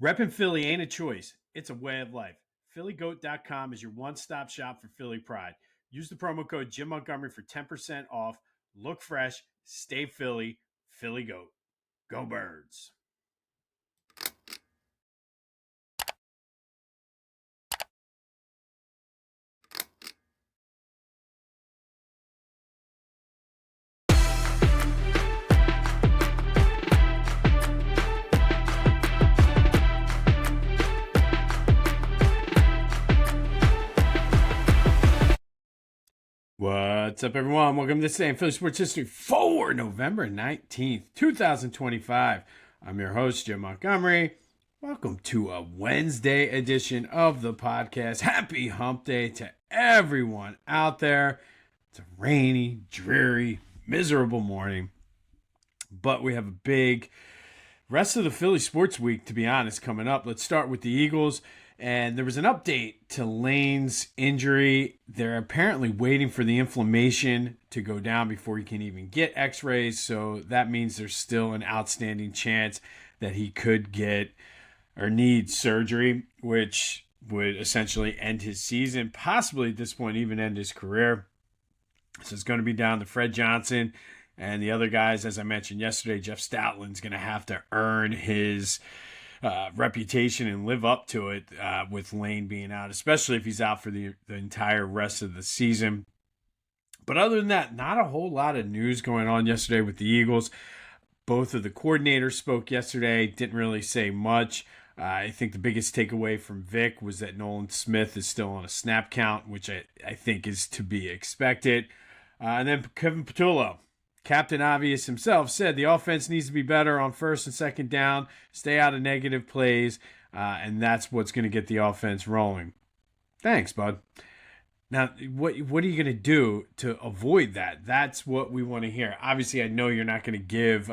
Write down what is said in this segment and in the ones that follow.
Reppin' Philly ain't a choice. It's a way of life. PhillyGoat.com is your one-stop shop for Philly pride. Use the promo code Jim Montgomery for 10% off. Look fresh, stay Philly, Philly Goat. Go Birds. What's up, everyone? Welcome to this day in Philly Sports History for November 19th, 2025. I'm your host, Jim Montgomery. Welcome to a Wednesday edition of the podcast. Happy hump day to everyone out there. It's a rainy, dreary, miserable morning, but we have a big rest of the Philly sports week, to be honest, coming up. Let's start with the Eagles. And there was an update to Lane's injury. They're apparently waiting for the inflammation to go down before he can even get x-rays. So that means there's still an outstanding chance that he could get or need surgery, which would essentially end his season, possibly at this point even end his career. So it's going to be down to Fred Johnson and the other guys. As I mentioned yesterday, Jeff Stoutland's going to have to earn his reputation and live up to it with Lane being out, especially if he's out for the entire rest of the season. But other than that, not a whole lot of news going on yesterday with the Eagles. Both of the coordinators spoke yesterday, didn't really say much. I think the biggest takeaway from Vic was that Nolan Smith is still on a snap count, which I think is to be expected. And then Kevin Patullo, Captain Obvious himself, said the offense needs to be better on first and second down, stay out of negative plays, and that's what's going to get the offense rolling. Thanks, bud. Now, what are you going to do to avoid that? That's what we want to hear. Obviously, I know you're not going to give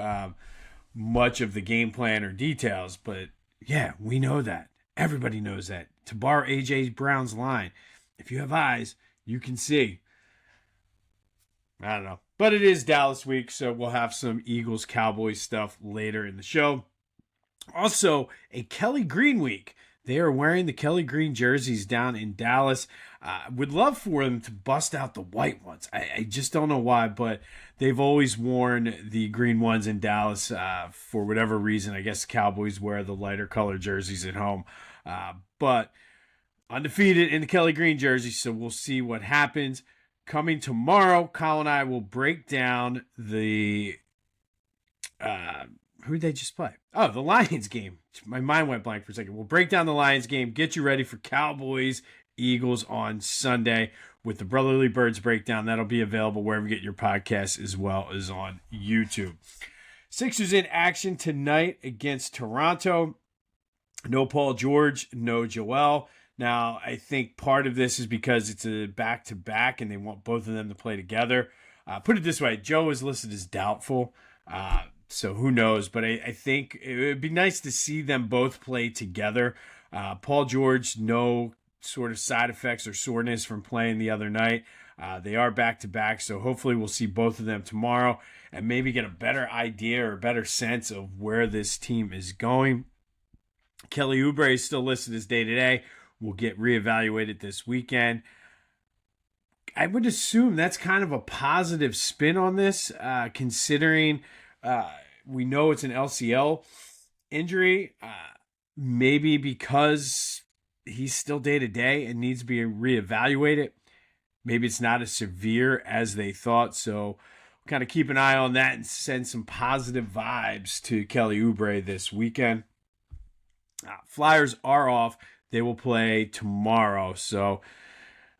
much of the game plan or details, but yeah, we know that. Everybody knows that. To borrow A.J. Brown's line, if you have eyes, you can see. I don't know. But it is Dallas week, so we'll have some Eagles-Cowboys stuff later in the show. Also, a Kelly Green week. They are wearing the Kelly Green jerseys down in Dallas. Would love for them to bust out the white ones. I just don't know why, but they've always worn the green ones in Dallas for whatever reason. I guess Cowboys wear the lighter color jerseys at home. But undefeated in the Kelly Green jersey, so we'll see what happens. Coming tomorrow, Kyle and I will break down the who did they just play? Oh, the Lions game. My mind went blank for a second. We'll break down the Lions game, get you ready for Cowboys, Eagles on Sunday with the Brotherly Birds breakdown. That'll be available wherever you get your podcasts as well as on YouTube. Sixers in action tonight against Toronto. No Paul George, no Joel. Now, I think part of this is because it's a back-to-back and they want both of them to play together. Put it this way, Joe is listed as doubtful, so who knows. But I think it would be nice to see them both play together. Paul George, no sort of side effects or soreness from playing the other night. They are back-to-back, so hopefully we'll see both of them tomorrow and maybe get a better idea or a better sense of where this team is going. Kelly Oubre is still listed as day-to-day. Will get reevaluated this weekend. I would assume that's kind of a positive spin on this, considering we know it's an LCL injury. Maybe because he's still day-to-day and needs to be reevaluated. Maybe it's not as severe as they thought. So kind of keep an eye on that and send some positive vibes to Kelly Oubre this weekend. Flyers are off. They will play tomorrow. So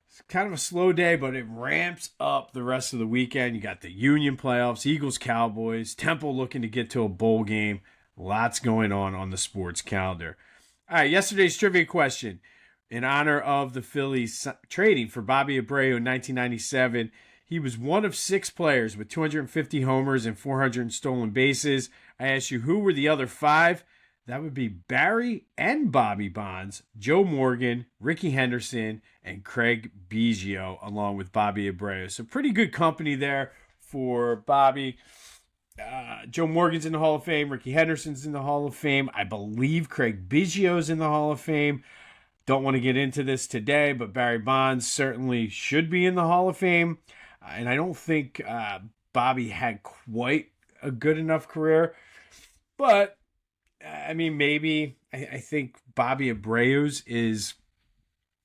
it's kind of a slow day, but it ramps up the rest of the weekend. You got the Union playoffs, Eagles, Cowboys, Temple looking to get to a bowl game. Lots going on the sports calendar. All right, yesterday's trivia question. In honor of the Phillies trading for Bobby Abreu in 1997, he was one of 6 players with 250 homers and 400 stolen bases. I asked you, who were the other 5? That would be Barry and Bobby Bonds, Joe Morgan, Ricky Henderson, and Craig Biggio, along with Bobby Abreu. So pretty good company there for Bobby. Joe Morgan's in the Hall of Fame. Ricky Henderson's in the Hall of Fame. I believe Craig Biggio's in the Hall of Fame. Don't want to get into this today, but Barry Bonds certainly should be in the Hall of Fame. And I don't think Bobby had quite a good enough career. But, I mean, maybe. I think Bobby Abreu's is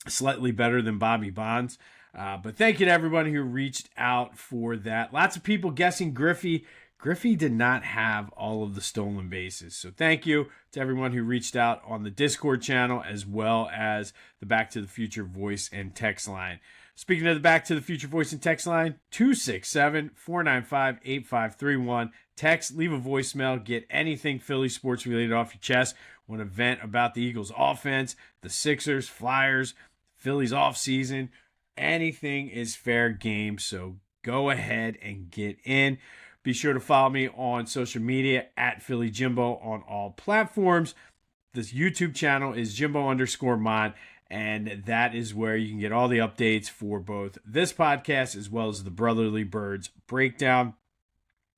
slightly better than Bobby Bonds. But thank you to everyone who reached out for that. Lots of people guessing Griffey. Griffey did not have all of the stolen bases. So thank you to everyone who reached out on the Discord channel as well as the Back to the Future voice and text line. Speaking of the Back to the Future voice and text line, 267-495-8531. Text, leave a voicemail, get anything Philly sports related off your chest. Want to vent about the Eagles offense, the Sixers, Flyers, Phillies offseason. Anything is fair game, so go ahead and get in. Be sure to follow me on social media at Philly Jimbo on all platforms. This YouTube channel is Jimbo_Mon, and that is where you can get all the updates for both this podcast as well as the Brotherly Birds breakdown.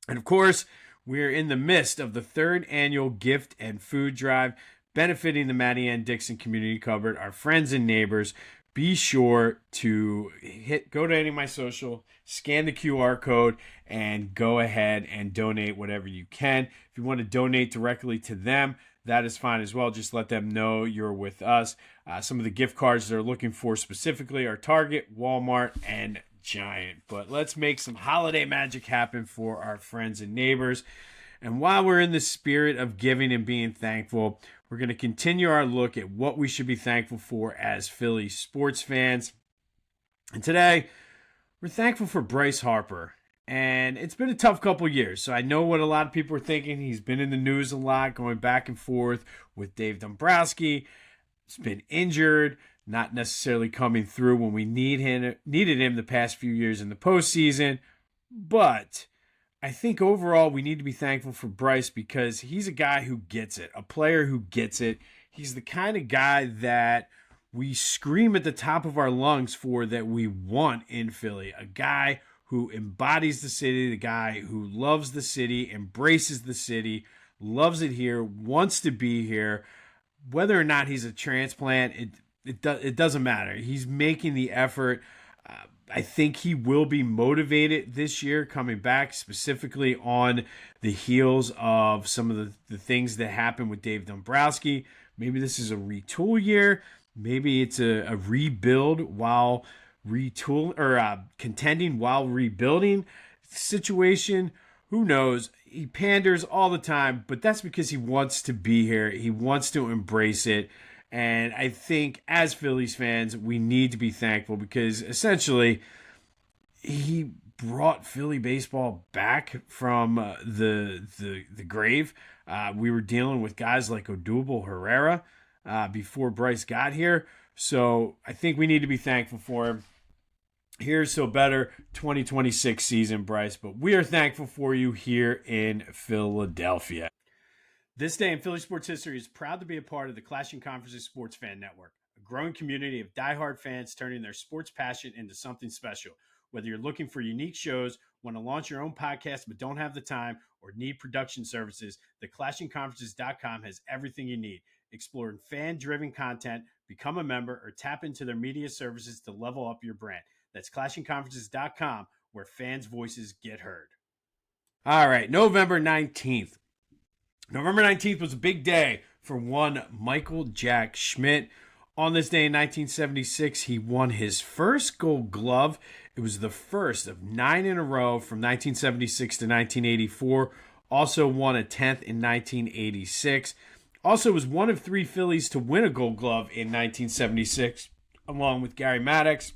And of course, we're in the midst of the 3rd annual gift and food drive benefiting the Matty Ann Dixon Community Cupboard, our friends and neighbors. Be sure to go to any of my social, scan the QR code, and go ahead and donate whatever you can. If you want to donate directly to them, that is fine as well. Just let them know you're with us. Some of the gift cards they're looking for specifically are Target, Walmart, and Giant. But let's make some holiday magic happen for our friends and neighbors. And while we're in the spirit of giving and being thankful, we're going to continue our look at what we should be thankful for as Philly sports fans. And today, we're thankful for Bryce Harper. And it's been a tough couple years, so I know what a lot of people are thinking. He's been in the news a lot, going back and forth with Dave Dombrowski. He's been injured, not necessarily coming through when we needed him the past few years in the postseason. But I think overall we need to be thankful for Bryce because he's a guy who gets it, a player who gets it. He's the kind of guy that we scream at the top of our lungs for that we want in Philly, a guy who embodies the city, the guy who loves the city, embraces the city, loves it here, wants to be here. Whether or not he's a transplant, it doesn't matter. He's making the effort. I think he will be motivated this year coming back, specifically on the heels of some of the things that happened with Dave Dombrowski. Maybe this is a retool year. Maybe it's a rebuild while contending while rebuilding situation. Who knows? He panders all the time, but that's because he wants to be here. He wants to embrace it. And I think as Phillies fans, we need to be thankful because essentially he brought Philly baseball back from the grave. We were dealing with guys like Odubel Herrera before Bryce got here. So I think we need to be thankful for him. Here's so better 2026 season, Bryce, but we are thankful for you here in Philadelphia. This day in Philly sports history is proud to be a part of the Clashing Conferences Sports Fan Network, a growing community of diehard fans turning their sports passion into something special. Whether you're looking for unique shows, want to launch your own podcast but don't have the time, or need production services, the ClashingConferences.com has everything you need. Explore fan-driven content, become a member, or tap into their media services to level up your brand. That's ClashingConferences.com, where fans' voices get heard. All right, November 19th. November 19th was a big day for one Michael Jack Schmidt. On this day in 1976, he won his first Gold Glove. It was the first of 9 in a row from 1976 to 1984. Also won a 10th in 1986. Also was one of 3 Phillies to win a Gold Glove in 1976, along with Gary Maddox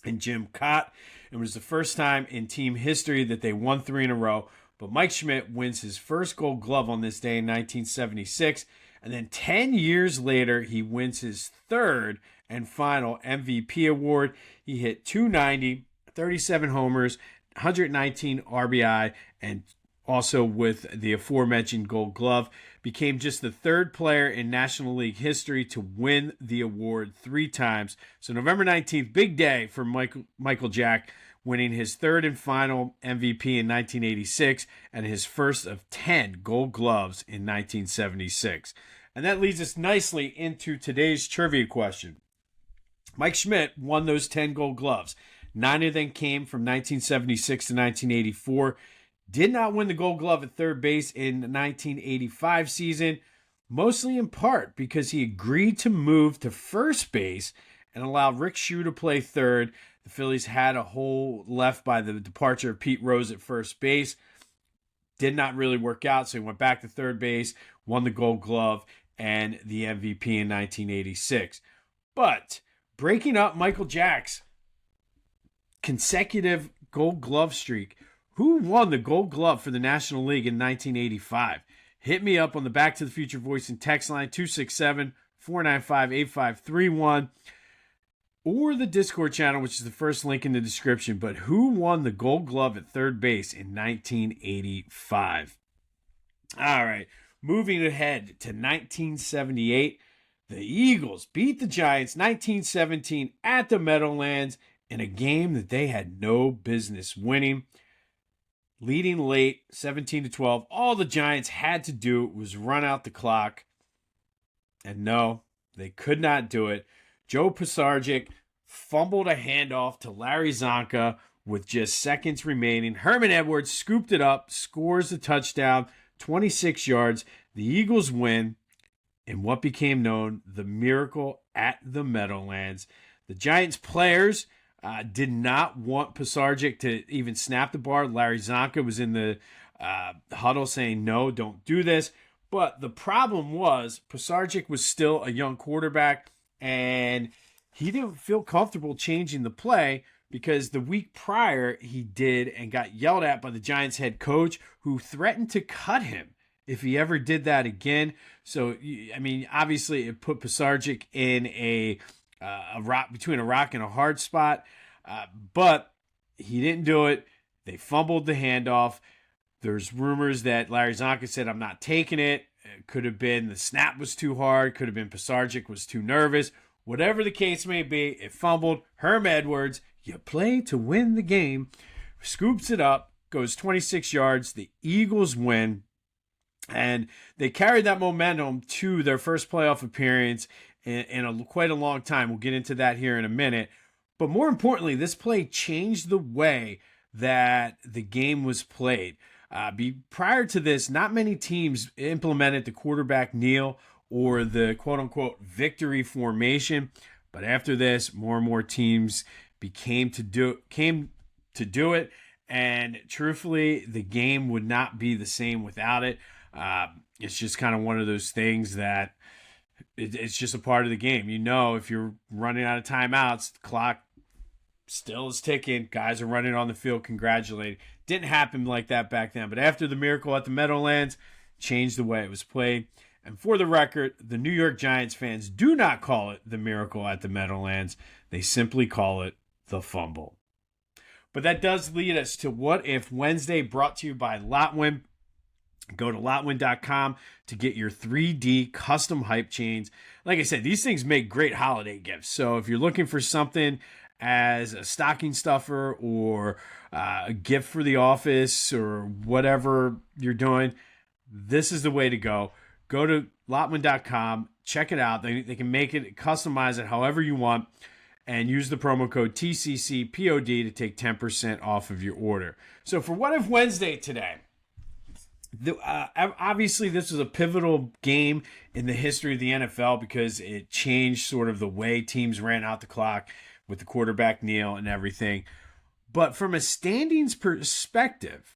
and Jim Cott. It was the first time in team history that they won 3 in a row. But Mike Schmidt wins his first Gold Glove on this day in 1976. And then 10 years later, he wins his third and final MVP award. He hit .290, 37 homers, 119 RBI, and also with the aforementioned Gold Glove. Became just the 3rd player in National League history to win the award 3 times. So November 19th, big day for Michael Jack. winning his third and final MVP in 1986 and his first of 10 Gold Gloves in 1976. And that leads us nicely into today's trivia question. Mike Schmidt won those 10 Gold Gloves. 9 of them came from 1976 to 1984. Did not win the Gold Glove at third base in the 1985 season, mostly in part because he agreed to move to first base and allow Rick Shue to play third. The Phillies had a hole left by the departure of Pete Rose at first base. Did not really work out, so he went back to third base, won the Gold Glove and the MVP in 1986. But breaking up Michael Jack's consecutive Gold Glove streak, who won the Gold Glove for the National League in 1985? Hit me up on the Back to the Future voice and text line 267-495-8531 or the Discord channel, which is the first link in the description. But who won the Gold Glove at third base in 1985? All right, moving ahead to 1978. The Eagles beat the Giants 1917 at the Meadowlands in a game that they had no business winning. Leading late, 17-12, all the Giants had to do was run out the clock. And no, they could not do it. Joe Pisarcik fumbled a handoff to Larry Zonka with just seconds remaining. Herman Edwards scooped it up, scores a touchdown, 26 yards. The Eagles win in what became known the Miracle at the Meadowlands. The Giants players did not want Pisarcik to even snap the ball. Larry Zonka was in the huddle saying, no, don't do this. But the problem was Pisarcik was still a young quarterback, and he didn't feel comfortable changing the play because the week prior he did and got yelled at by the Giants head coach, who threatened to cut him if he ever did that again. So, I mean, obviously it put Pisarcik in a rock, between a rock and a hard spot, but he didn't do it. They fumbled the handoff. There's rumors that Larry Zonka said, I'm not taking it. It could have been the snap was too hard. Could have been Pisarcik was too nervous. Whatever the case may be, it fumbled. Herm Edwards, you play to win the game, scoops it up, goes 26 yards. The Eagles win, and they carried that momentum to their first playoff appearance in quite a long time. We'll get into that here in a minute. But more importantly, this play changed the way that the game was played. Prior to this, not many teams implemented the quarterback kneel or the quote-unquote victory formation. But after this, more and more teams came to do it. And truthfully, the game would not be the same without it. It's just kind of one of those things that it's just a part of the game. You know, if you're running out of timeouts, the clock still is ticking. Guys are running on the field congratulating. Didn't happen like that back then. But after the Miracle at the Meadowlands, changed the way it was played. And for the record, the New York Giants fans do not call it the Miracle at the Meadowlands. They simply call it the fumble. But that does lead us to What If Wednesday, brought to you by Lotwin. Go to lotwin.com to get your 3D custom hype chains. Like I said, these things make great holiday gifts. So if you're looking for something as a stocking stuffer or a gift for the office or whatever you're doing, this is the way to go. Go to lotwin.com, check it out. They can make it, customize it however you want, and use the promo code TCCPOD to take 10% off of your order. So for What If Wednesday today, obviously this was a pivotal game in the history of the NFL because it changed sort of the way teams ran out the clock with the quarterback kneel and everything. But from a standings perspective,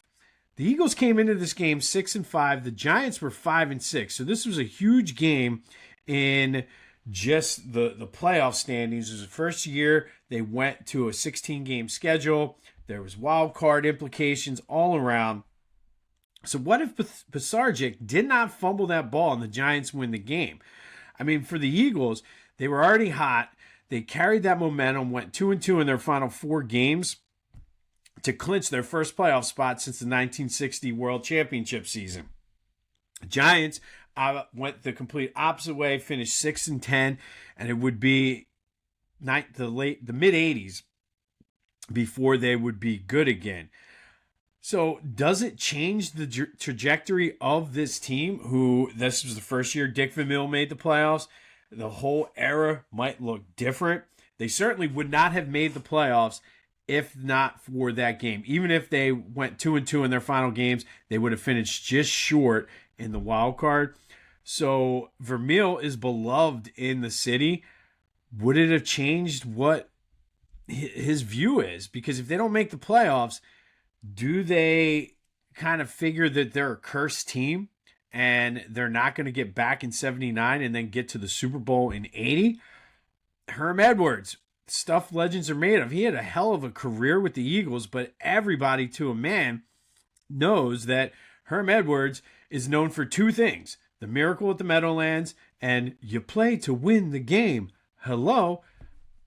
the Eagles came into this game 6-5. The Giants were 5-6. So this was a huge game in just the playoff standings. It was the first year they went to a 16-game schedule. There was wild card implications all around. So what if Pisarcik did not fumble that ball and the Giants win the game? I mean, for the Eagles, they were already hot. They carried that momentum, went 2-2 in their final 4 games to clinch their first playoff spot since the 1960 World Championship season. The Giants went the complete opposite way, finished 6-10, and it would be the mid-'80s before they would be good again. So does it change the trajectory of this team, who this was the first year Dick Vermeil made the playoffs? The whole era might look different. They certainly would not have made the playoffs if not for that game. Even if they went 2-2 in their final games, they would have finished just short in the wild card. So Vermeil is beloved in the city. Would it have changed what his view is? Because if they don't make the playoffs, do they kind of figure that they're a cursed team and they're not going to get back in 79 and then get to the Super Bowl in 80? Herm Edwards, stuff legends are made of. He had a hell of a career with the Eagles, but everybody to a man knows that Herm Edwards is known for two things: the miracle at the Meadowlands and you play to win the game. Hello,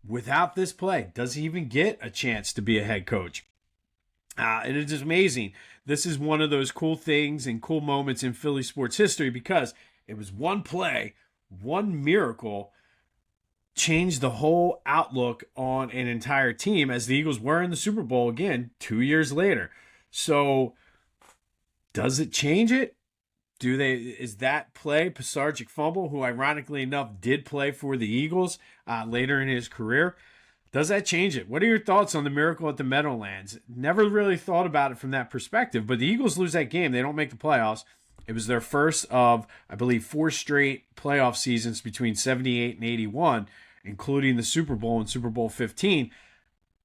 without this play, does he even get a chance to be a head coach? It is amazing. This is one of those cool things and cool moments in Philly sports history, because it was one play, one miracle, changed the whole outlook on an entire team, as the Eagles were in the Super Bowl again 2 years later. So does it change it? Is that play, Pisarcik fumble, who ironically enough did play for the Eagles later in his career, does that change it? What are your thoughts on the miracle at the Meadowlands? Never really thought about it from that perspective, but the Eagles lose that game. They don't make the playoffs. It was their first of, I believe, 4 straight playoff seasons between 78 and 81, including the Super Bowl and Super Bowl 15.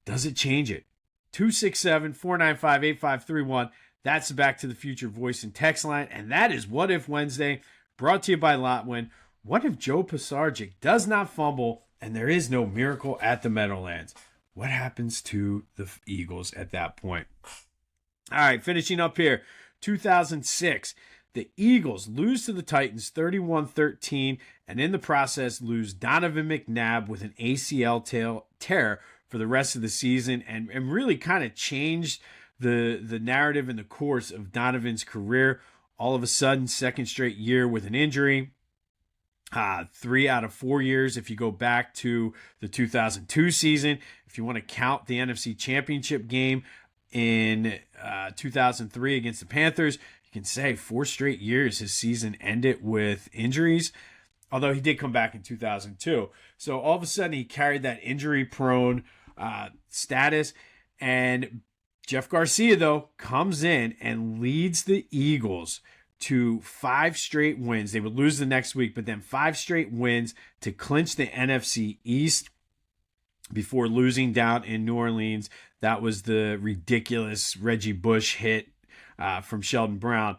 Does it change it? 267-495-8531. That's the Back to the Future voice and text line, and that is What If Wednesday, brought to you by Lotwin. What if Joe Pisarcik does not fumble and there is no miracle at the Meadowlands? What happens to the Eagles at that point? All right, finishing up here. 2006, the Eagles lose to the Titans 31-13, and in the process lose Donovan McNabb with an ACL tear for the rest of the season, and really kind of changed the narrative and the course of Donovan's career. All of a sudden, second straight year with an injury. 3 out of 4 years if you go back to the 2002 season. If you want to count the NFC Championship game in 2003 against the Panthers, you can say 4 straight years his season ended with injuries, although he did come back in 2002. So all of a sudden he carried that injury-prone status, and Jeff Garcia, though, comes in and leads the Eagles to 5 straight wins. They would lose the next week, but then 5 straight wins to clinch the NFC East before losing down in New Orleans. That was the ridiculous Reggie Bush hit from Sheldon Brown.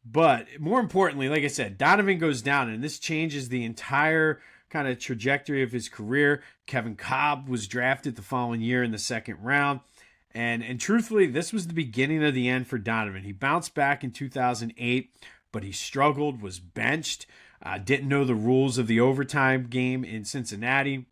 But more importantly, like I said, Donovan goes down, and this changes the entire kind of trajectory of his career. Kevin Kolb was drafted the following year in the second round. And truthfully, this was the beginning of the end for Donovan. He bounced back in 2008, but he struggled, was benched, didn't know the rules of the overtime game in Cincinnati.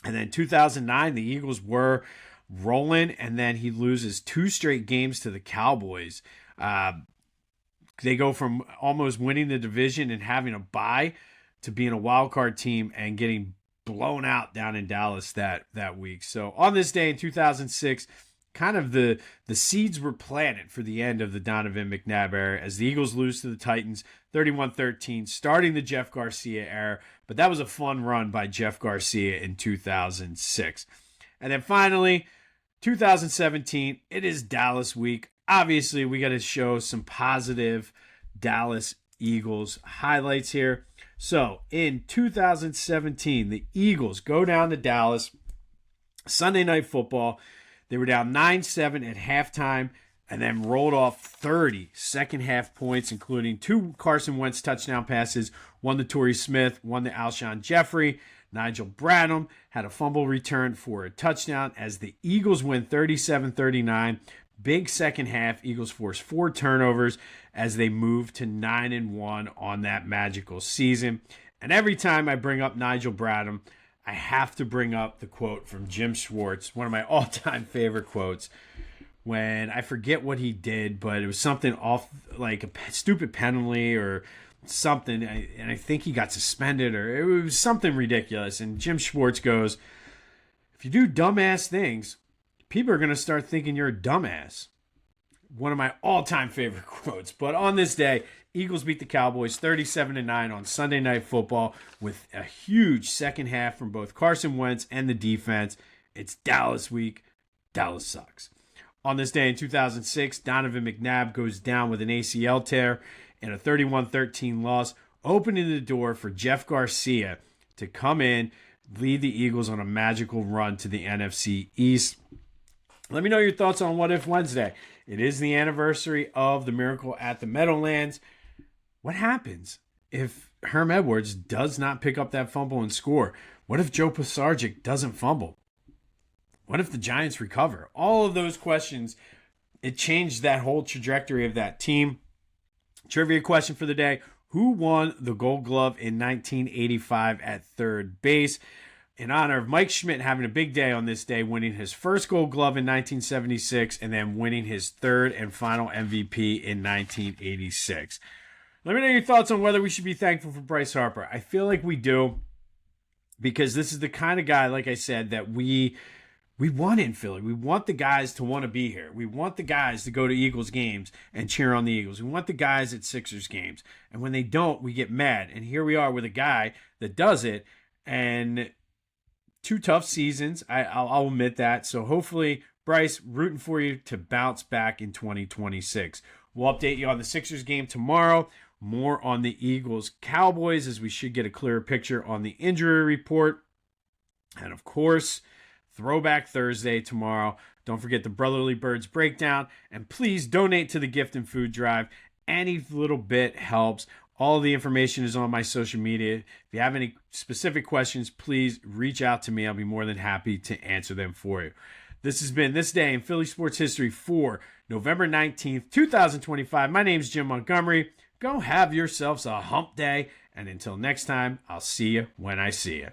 And then 2009, the Eagles were rolling, and then he loses 2 straight games to the Cowboys. They go from almost winning the division and having a bye to being a wild card team and getting blown out down in Dallas that week. So on this day in 2006, kind of the seeds were planted for the end of the Donovan McNabb era as the Eagles lose to the Titans 31-13, starting the Jeff Garcia era. But that was a fun run by Jeff Garcia in 2006. And then finally, 2017, it is Dallas week. Obviously, we got to show some positive Dallas Eagles highlights here. So in 2017, the Eagles go down to Dallas, Sunday Night Football. They were down 9-7 at halftime and then rolled off 30 second half points, including 2 Carson Wentz touchdown passes, 1 to Torrey Smith, 1 to Alshon Jeffrey. Nigel Bradham had a fumble return for a touchdown as the Eagles win 37-39. Big second half. Eagles force 4 turnovers as they move to 9-1 on that magical season. And every time I bring up Nigel Bradham, I have to bring up the quote from Jim Schwartz, one of my all-time favorite quotes, when I forget what he did, but it was something off, like a stupid penalty or something, and I think he got suspended, or it was something ridiculous. And Jim Schwartz goes, "If you do dumbass things, people are going to start thinking you're a dumbass. One of my all-time favorite quotes. But on this day, Eagles beat the Cowboys 37-9 on Sunday Night Football with a huge second half from both Carson Wentz and the defense. It's Dallas week. Dallas sucks. On this day in 2006, Donovan McNabb goes down with an ACL tear in a 31-13 loss, opening the door for Jeff Garcia to come in, lead the Eagles on a magical run to the NFC East. Let me know your thoughts on What If Wednesday. It is the anniversary of the miracle at the Meadowlands. What happens if Herm Edwards does not pick up that fumble and score? What if Joe Pisarcik doesn't fumble? What if the Giants recover? All of those questions, it changed that whole trajectory of that team. Trivia question for the day. Who won the Gold Glove in 1985 at third base? In honor of Mike Schmidt having a big day on this day, winning his first Gold Glove in 1976 and then winning his third and final MVP in 1986. Let me know your thoughts on whether we should be thankful for Bryce Harper. I feel like we do, because this is the kind of guy, like I said, that we want in Philly. We want the guys to want to be here. We want the guys to go to Eagles games and cheer on the Eagles. We want the guys at Sixers games. And when they don't, we get mad. And here we are with a guy that does it. And 2 tough seasons, I'll admit that. So hopefully, Bryce, rooting for you to bounce back in 2026. We'll update you on the Sixers game tomorrow. More on the Eagles Cowboys, as we should get a clearer picture on the injury report. And of course, Throwback Thursday tomorrow. Don't forget the Brotherly Birds breakdown. And please donate to the gift and food drive. Any little bit helps. All the information is on my social media. If you have any specific questions, please reach out to me. I'll be more than happy to answer them for you. This has been This Day in Philly Sports History for November 19th, 2025. My name is Jim Montgomery. Go have yourselves a hump day. And until next time, I'll see you when I see you.